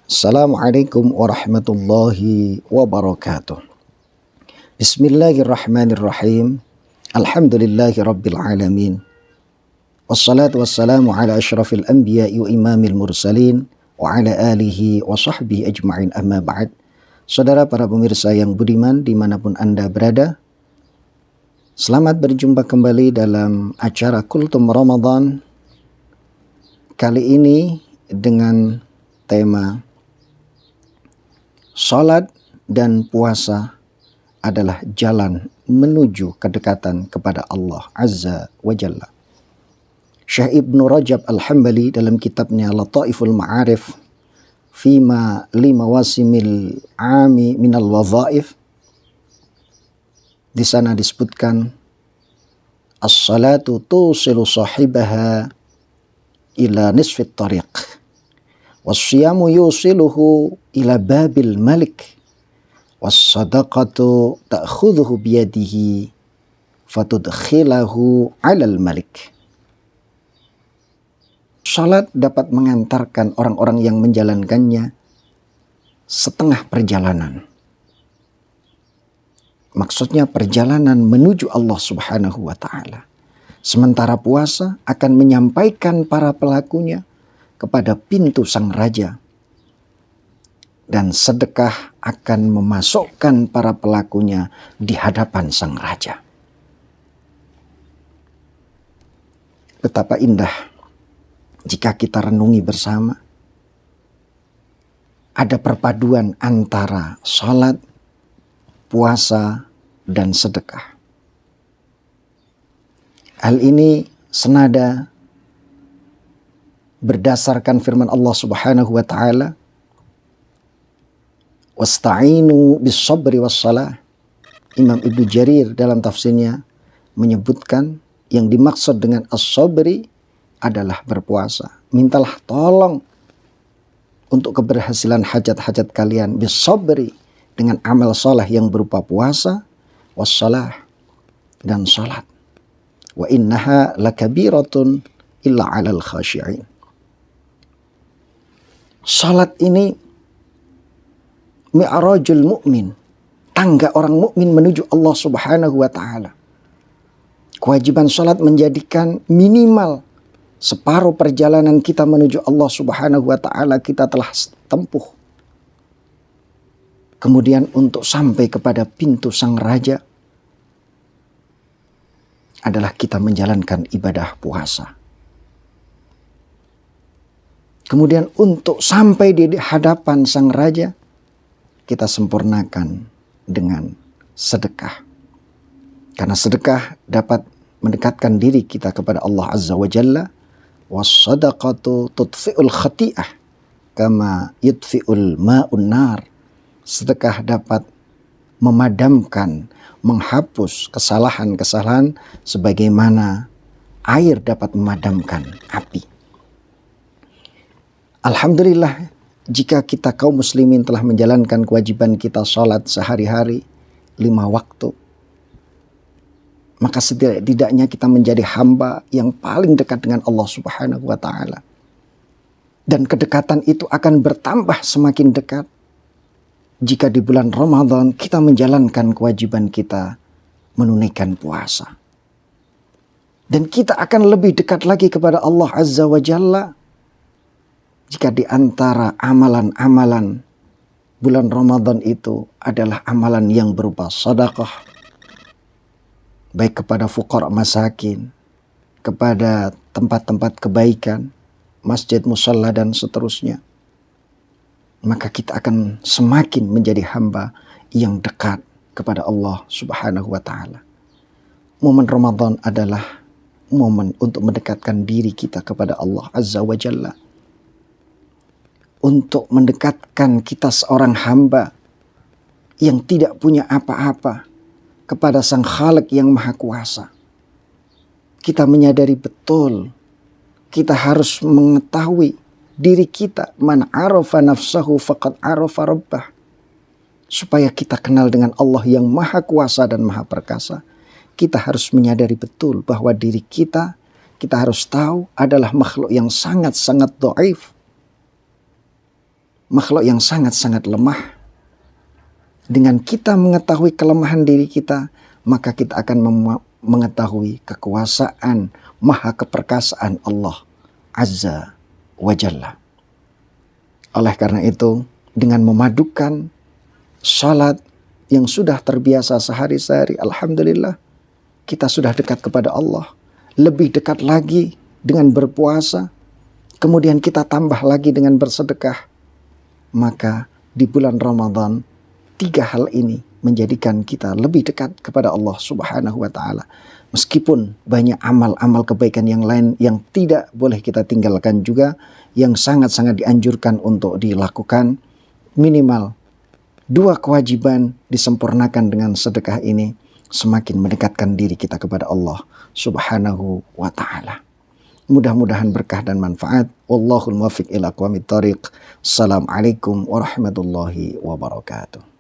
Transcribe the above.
Assalamualaikum warahmatullahi wabarakatuh. Bismillahirrahmanirrahim. Alhamdulillahi rabbil alamin. Wassalatu wassalamu ala ashrafil anbiya'i wa imamil mursalin wa ala alihi wa sahbihi ajma'in, amma ba'd. Saudara para pemirsa yang budiman dimanapun Anda berada, selamat berjumpa kembali dalam acara Kultum Ramadan. Kali ini dengan tema salat dan puasa adalah jalan menuju kedekatan kepada Allah Azza wa Jalla. Syekh Ibnu Rajab Al-Hambali dalam kitabnya Lataiful Ma'arif Fima li mawasimil ami minal wadhaif, di sana disebutkan as-salatu tusilu sahibaha ila nisfit tariq, was-siyamu yusiluhu ila babil malik, was-sadaqatu ta'khudhuhu biyadihi fatudkhilahu 'alal malik. Salat dapat mengantarkan orang-orang yang menjalankannya setengah perjalanan. Maksudnya perjalanan menuju Allah Subhanahu wa ta'ala. Sementara puasa akan menyampaikan para pelakunya kepada pintu sang raja. Dan sedekah akan memasukkan para pelakunya di hadapan sang raja. Betapa indah jika kita renungi bersama. Ada perpaduan antara salat, puasa, dan sedekah. Hal ini senada berdasarkan firman Allah Subhanahu wa ta'ala, wasta'inu bis-sabri was-salah. Imam Ibnu Jarir dalam tafsirnya menyebutkan yang dimaksud dengan as-sabri adalah berpuasa. Mintalah tolong untuk keberhasilan hajat-hajat kalian bis-sabri, dengan amal saleh yang berupa puasa, was-salah, dan salat. Wa innaha lakabiratun illa 'alal khashi'in. Salat ini mi'rajul mu'min, tangga orang mukmin menuju Allah Subhanahu wa ta'ala. Kewajiban salat menjadikan minimal separuh perjalanan kita menuju Allah Subhanahu wa ta'ala kita telah tempuh. Kemudian untuk sampai kepada pintu sang raja adalah kita menjalankan ibadah puasa. Kemudian untuk sampai di hadapan sang raja, kita sempurnakan dengan sedekah. Karena sedekah dapat mendekatkan diri kita kepada Allah Azza wa Jalla. Was-sadaqatu tudfi'ul khati'ah kama yudfi'ul ma'un nar. Sedekah dapat memadamkan, menghapus kesalahan-kesalahan sebagaimana air dapat memadamkan api. Alhamdulillah, jika kita kaum muslimin telah menjalankan kewajiban kita salat sehari-hari 5 waktu, maka setidaknya kita menjadi hamba yang paling dekat dengan Allah Subhanahu wa ta'ala. Dan kedekatan itu akan bertambah semakin dekat jika di bulan Ramadan kita menjalankan kewajiban kita menunaikan puasa. Dan kita akan lebih dekat lagi kepada Allah Azza wa Jalla jika di antara amalan-amalan bulan Ramadan itu adalah amalan yang berupa sedekah, baik kepada fuqara masakin, kepada tempat-tempat kebaikan, masjid, musalla, dan seterusnya. Maka kita akan semakin menjadi hamba yang dekat kepada Allah Subhanahu wa ta'ala. Momen Ramadan adalah momen untuk mendekatkan diri kita kepada Allah Azza wa Jalla. Untuk mendekatkan kita seorang hamba yang tidak punya apa-apa kepada Sang Khalik yang Maha Kuasa. Kita menyadari betul, kita harus mengetahui diri kita, man arafa nafsahu faqad arafa rabbah. Supaya kita kenal dengan Allah yang Maha Kuasa dan Maha Perkasa, kita harus menyadari betul bahwa diri kita harus tahu adalah makhluk yang sangat-sangat dhaif. makhluk yang sangat-sangat lemah. Dengan kita mengetahui kelemahan diri kita, maka kita akan mengetahui kekuasaan, maha keperkasaan Allah Azza wa Jalla. Oleh karena itu, dengan memadukan salat yang sudah terbiasa sehari-hari, alhamdulillah, kita sudah dekat kepada Allah. Lebih dekat lagi dengan berpuasa, kemudian kita tambah lagi dengan bersedekah. Maka di bulan Ramadan, 3 hal ini menjadikan kita lebih dekat kepada Allah Subhanahu wa Ta'ala. Meskipun banyak amal-amal kebaikan yang lain yang tidak boleh kita tinggalkan juga, yang sangat-sangat dianjurkan untuk dilakukan, minimal 2 kewajiban disempurnakan dengan sedekah ini, semakin mendekatkan diri kita kepada Allah Subhanahu wa Ta'ala. Mudah-mudahan berkah dan manfaat. Wallahul muwaffiq ila aqwamit thoriq. Assalamualaikum warahmatullahi wabarakatuh.